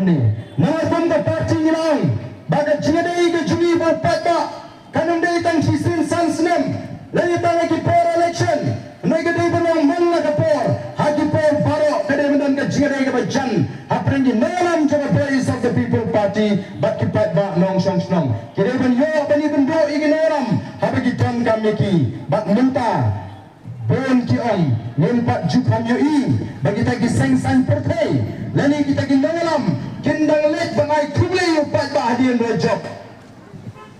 ni nangkum ke parti ngilang baga jingadai ke jungi berpat ba kanang dai tang sisin sansnem lagi tang lagi por election nagi dai benang malla ke por hagi por baro kadai benang ke jingadai ke bajan aprengi nalam coba voice of the people party bak kipat ba nong song snong kadai ben yo bani bendo igi nalam habagi tan kamiki bak munta bon ki om nempat jupam yo i bagi tagi seng san pertai lani kita gindalam kindang lek bangai kuble yo pat ba hadian rajab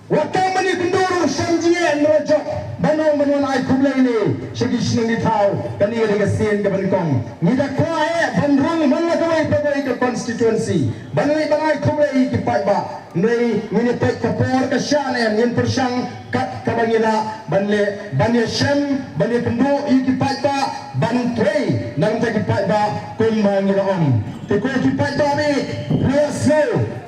wakam mani kenduru samjien rajab banong banong ai kuble ni segi sinang di tau kani ga sen ke bankong ngida kwae bandrung manla kawai pagoi ke constituency bangai kuble ki pat ba nei ngini pek kapor ka shane ngin persang kat kabangina banle banye shem banye kendu iki pat ba ban trei nang ta ki pat ba kumang ngiraon te ko ki pat ba mi plus no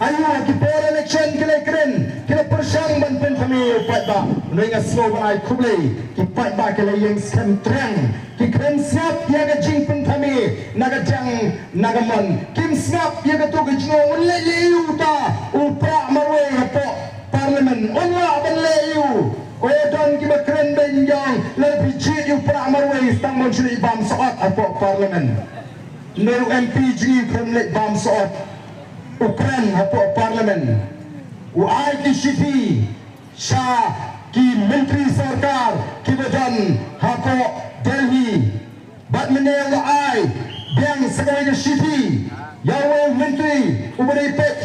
ayu ki por election kile kren kile persang ban pen kami pat ba nei nga slow bangai kuble ki pat ba kile yang sem trang ki kren siap ya ga jing pen kami naga jang naga mon kim snap ya ga to ga jno ulle yu ta upra marwe po parliament ulla ban le yu Odan kita keren benjang lebih cik you pra marway stang mon shri bam saat apa parlimen no MPG keren lek bam saat ukran apa parlimen u ai ki shiti sha ki menteri sarkar ki badan hapo Delhi bat menel ai biang sebagai ki shiti yawe menteri ubari pet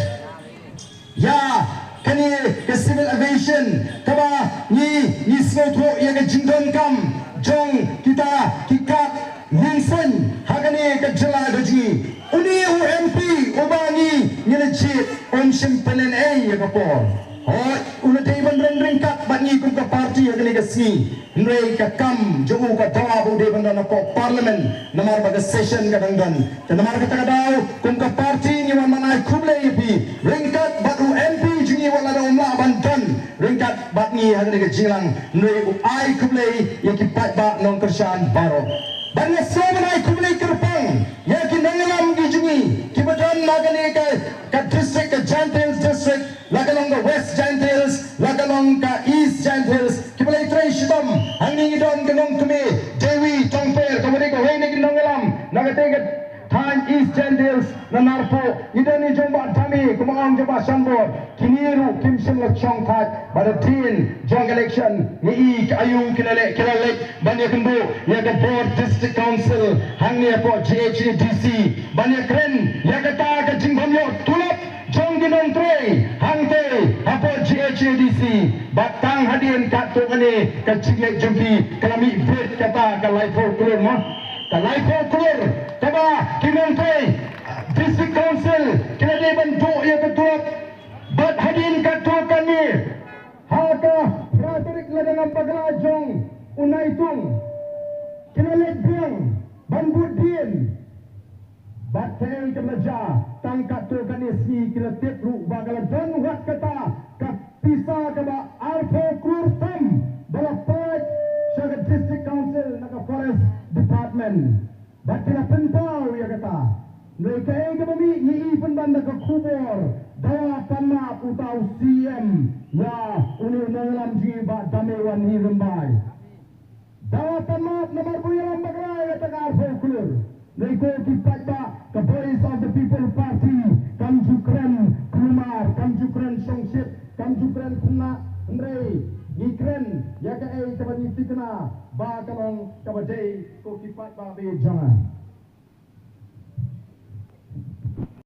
ya kani ke civil aviation kaba ni smotro ya ke jingdon kam jong kita kikat ninsen hagani ke jela gaji uni UMP ubani ni legit on simpelen ya kapor oh una dei bandren ringkat bani kum ka parti ya ke si nrei ka kam jogu ka dawa bu de bandana ko parliament namar baga session ka dangdan namar ka tagadaw kum ka parti ni wan manai kuble bi ringkat batu MP ni wala na umla bantan ringkat batni hagni ke jilang nui ai kuble yang kipat ba nong kersan baro banyak sebenai kuble kerpang yang kinangalam di jungi kibadan nagani ke district ke Gentiles district lagalong ke West Gentiles lagalong ke East Gentiles kibalai trishbam hangni idon kenong kumi Dewi Tongper kemudian ke wei nagi nangalam nagateng Tan East Gentiles nanarpo idani jomba dami kumang jomba sambor kiniru kimsim la chong tat pada tin jong election ni ayung kilale banyak kendu ya ke board district council hangni apo GHDC banyak keren ya kata ke jingbamyo tulap jong ginong trei hangte apo GHDC batang hadian kat tu ngani ke jinglek jumpi kalami bed kata ke life folklore mah ke life folklore kaba kinontrei district council kena dia bentuk ya ketua bat hadin ketua kami haka ratorik ladang paglajong unai tung kena lebiang banbudin bat teng kemeja tangkat tu kani si kena tepru bagala dan wat kata kapisa kaba alfo kurtam balapaj syagat district council naka forest department bat kena pentau ya kata mereka yang kami ni pun banda ke kubur dawa panna utau CM ya uni nangalam jiba damewan ni rembai dawa panna nomor buyalam bagrai kata folklore mereka kipat ba ke voice of the people party kamjukren kumar kamjukren songsit kamjukren kuna ndrei ikren ya ka ai kabani tikna ba kalong kabadai ko kipat ba be jangan